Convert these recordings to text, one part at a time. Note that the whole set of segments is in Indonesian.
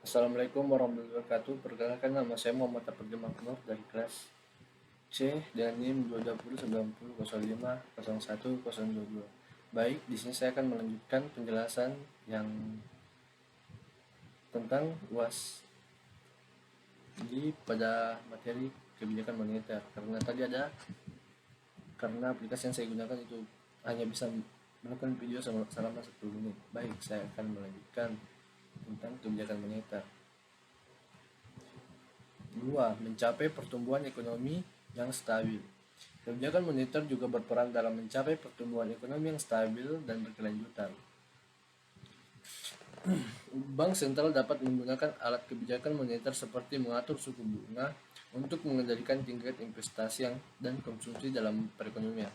Assalamualaikum warahmatullahi wabarakatuh. Perkenalkan, nama saya Muhammad Apardil Makmur dari kelas C dengan NIM 2209005010022. Baik, di sini saya akan melanjutkan penjelasan yang tentang UAS pada materi kebijakan moneter. Karena aplikasi yang saya gunakan itu hanya bisa melakukan video selama 10 menit. Baik, saya akan melanjutkan tentang kebijakan moneter. 2. Mencapai pertumbuhan ekonomi yang stabil. Kebijakan moneter juga berperan dalam mencapai pertumbuhan ekonomi yang stabil dan berkelanjutan. Bank sentral dapat menggunakan alat kebijakan moneter seperti mengatur suku bunga untuk mengendalikan tingkat investasi dan konsumsi dalam perekonomian.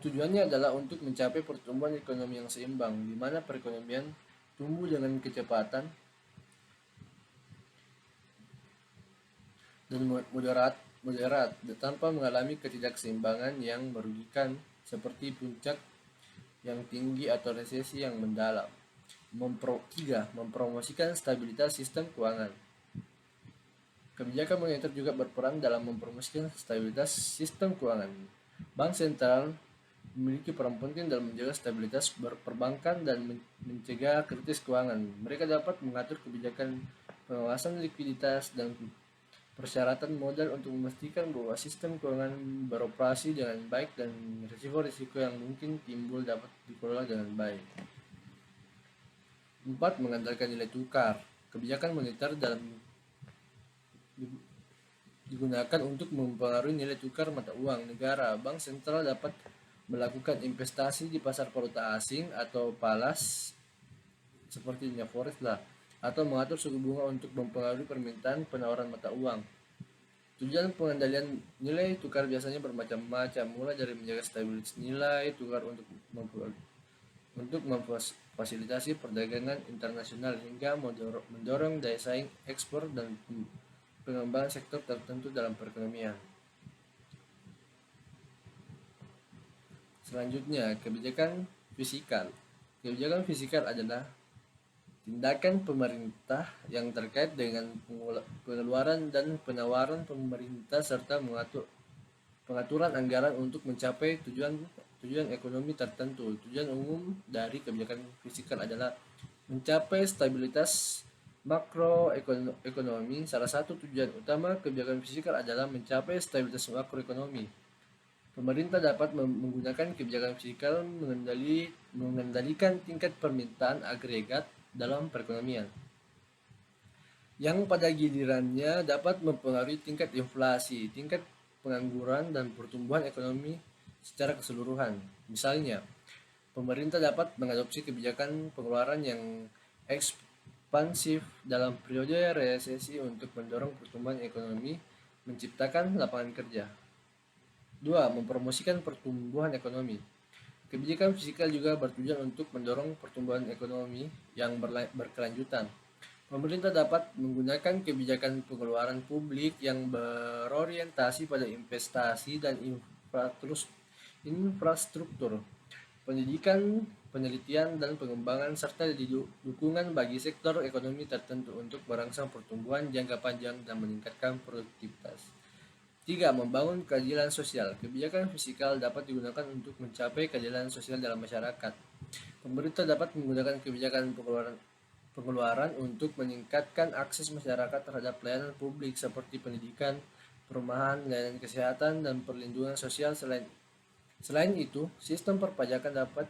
Tujuannya adalah untuk mencapai pertumbuhan ekonomi yang seimbang, di mana perekonomian tumbuh dengan kecepatan dan moderat tanpa mengalami ketidakseimbangan yang merugikan seperti puncak yang tinggi atau resesi yang mendalam. 3. Mempromosikan stabilitas sistem keuangan. Kebijakan moneter juga berperan dalam mempromosikan stabilitas sistem keuangan. Bank sentral memiliki peran penting dalam menjaga stabilitas perbankan dan mencegah krisis keuangan. Mereka dapat mengatur kebijakan pengawasan likuiditas dan persyaratan modal untuk memastikan bahwa sistem keuangan beroperasi dengan baik dan risiko-risiko yang mungkin timbul dapat dikelola dengan baik. 4. Mengandalkan nilai tukar. Kebijakan moneter digunakan untuk mempengaruhi nilai tukar mata uang negara. Bank sentral dapat melakukan investasi di pasar valuta asing atau PALAS seperti dunia forex atau mengatur suku bunga untuk mempengaruhi permintaan penawaran mata uang. Tujuan pengendalian nilai tukar biasanya bermacam-macam, mulai dari menjaga stabilitas nilai tukar untuk memfasilitasi perdagangan internasional hingga mendorong daya saing ekspor dan pengembangan sektor tertentu dalam perekonomian. Selanjutnya, kebijakan fiskal. Kebijakan fiskal adalah tindakan pemerintah yang terkait dengan pengeluaran dan penawaran pemerintah serta pengaturan anggaran untuk mencapai tujuan ekonomi tertentu. Tujuan umum dari kebijakan fiskal adalah mencapai stabilitas makroekonomi. Salah satu tujuan utama kebijakan fiskal adalah mencapai stabilitas makroekonomi. Pemerintah dapat menggunakan kebijakan fiskal mengendalikan tingkat permintaan agregat dalam perekonomian, yang pada gilirannya dapat mempengaruhi tingkat inflasi, tingkat pengangguran, dan pertumbuhan ekonomi secara keseluruhan. Misalnya, pemerintah dapat mengadopsi kebijakan pengeluaran yang ekspansif dalam periode resesi untuk mendorong pertumbuhan ekonomi, menciptakan lapangan kerja. 2. Mempromosikan pertumbuhan ekonomi. Kebijakan fiskal juga bertujuan untuk mendorong pertumbuhan ekonomi yang berkelanjutan. Pemerintah dapat menggunakan kebijakan pengeluaran publik yang berorientasi pada investasi dan infrastruktur, pendidikan, penelitian, dan pengembangan, serta dukungan bagi sektor ekonomi tertentu untuk merangsang pertumbuhan jangka panjang dan meningkatkan produktivitas. 3. Membangun keadilan sosial. Kebijakan fiskal dapat digunakan untuk mencapai keadilan sosial dalam masyarakat. Pemerintah dapat menggunakan kebijakan pengeluaran untuk meningkatkan akses masyarakat terhadap pelayanan publik seperti pendidikan, perumahan, layanan kesehatan, dan perlindungan sosial. Selain itu, sistem perpajakan dapat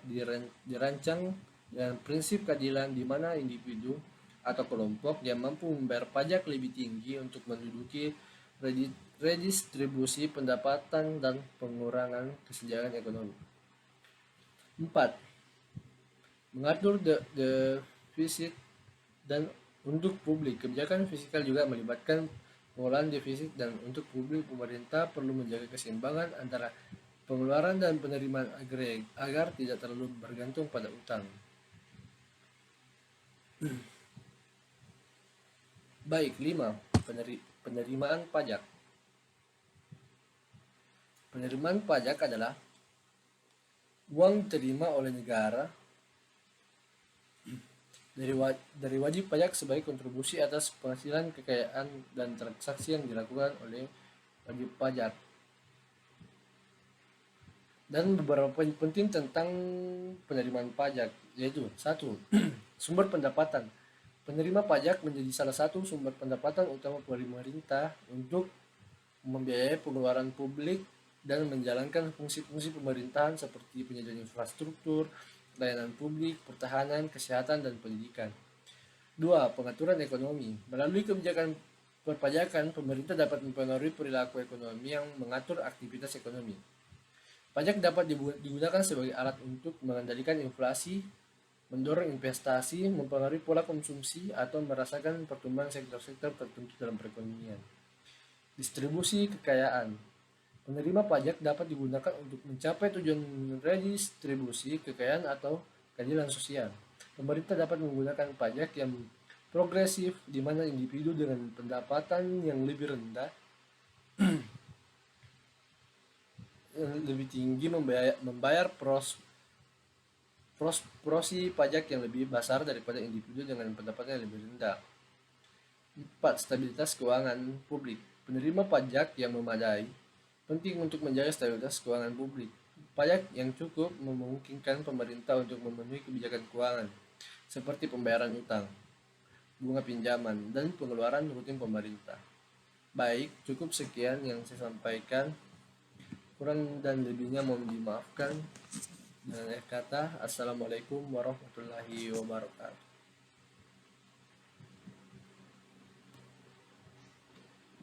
dirancang dengan prinsip keadilan di mana individu atau kelompok yang mampu membayar pajak lebih tinggi untuk menduduki redistribusi pendapatan dan pengurangan kesenjangan ekonomi. 4. Mengatur defisit dan untuk publik. Kebijakan fiskal juga melibatkan pengelolaan defisit dan untuk publik. Pemerintah perlu menjaga keseimbangan antara pengeluaran dan penerimaan agar tidak terlalu bergantung pada utang. Baik, 5. Penerimaan pajak. Penerimaan pajak adalah uang diterima oleh negara dari wajib pajak sebagai kontribusi atas penghasilan, kekayaan, dan transaksi yang dilakukan oleh wajib pajak. Dan beberapa poin penting tentang penerimaan pajak, yaitu satu, sumber pendapatan. Penerima pajak menjadi salah satu sumber pendapatan utama pemerintah untuk membiayai pengeluaran publik dan menjalankan fungsi-fungsi pemerintahan seperti penyediaan infrastruktur, layanan publik, pertahanan, kesehatan, dan pendidikan. Dua, pengaturan ekonomi. Melalui kebijakan perpajakan, pemerintah dapat mempengaruhi perilaku ekonomi yang mengatur aktivitas ekonomi. Pajak dapat digunakan sebagai alat untuk mengendalikan inflasi, mendorong investasi, mempengaruhi pola konsumsi, atau merasakan pertumbuhan sektor-sektor tertentu dalam perekonomian. Distribusi kekayaan. Penerima pajak dapat digunakan untuk mencapai tujuan redistribusi kekayaan atau keadilan sosial. Pemerintah dapat menggunakan pajak yang progresif, di mana individu dengan pendapatan yang lebih rendah lebih tinggi membayar prosi pajak yang lebih besar daripada individu dengan pendapatan yang lebih rendah. 4. Stabilitas keuangan publik. Penerima pajak yang memadai penting untuk menjaga stabilitas keuangan publik. Pajak yang cukup memungkinkan pemerintah untuk memenuhi kebijakan keuangan, seperti pembayaran utang, bunga pinjaman, dan pengeluaran rutin pemerintah. Baik, cukup sekian yang saya sampaikan. Kurang dan lebihnya mohon dimaafkan. Dengan kata, Assalamualaikum warahmatullahi wabarakatuh.